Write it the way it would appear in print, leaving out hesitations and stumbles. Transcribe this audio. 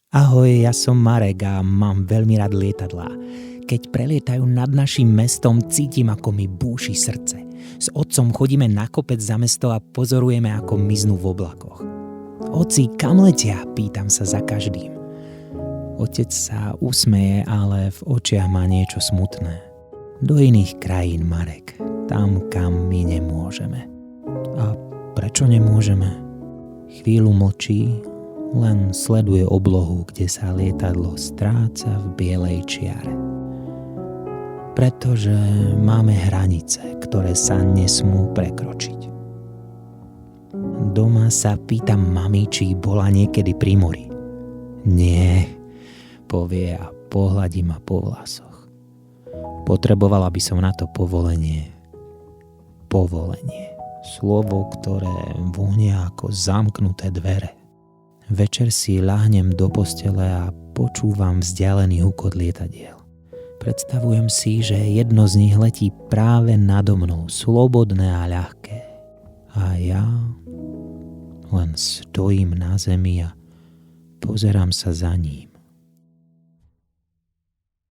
Ahoj, ja som Marek a mám veľmi rád lietadlá. Keď prelietajú nad našim mestom, cítim, ako mi búši srdce. S otcom chodíme na kopec za mesto a pozorujeme, ako miznú v oblakoch. Oci, kam letia? Pýtam sa za každým. Otec sa usmeje, ale v očiach má niečo smutné. Do iných krajín, Marek. Tam, kam my nemôžeme. A prečo nemôžeme? Chvíľu mlčí, len sleduje oblohu, kde sa lietadlo stráca v bielej čiare. Pretože máme hranice, ktoré sa nesmú prekročiť. Doma sa pýtam mami, či bola niekedy pri mori. Nie, povie a pohľadí ma po vlasoch. Potrebovala by som na to povolenie. Povolenie. Slovo, ktoré vonia ako zamknuté dvere. Večer si ľahnem do postele a počúvam vzdialený hukot lietadiel. Predstavujem si, že jedno z nich letí práve nado mnou, slobodné a ľahké. A ja len stojím na zemi a pozerám sa za ním.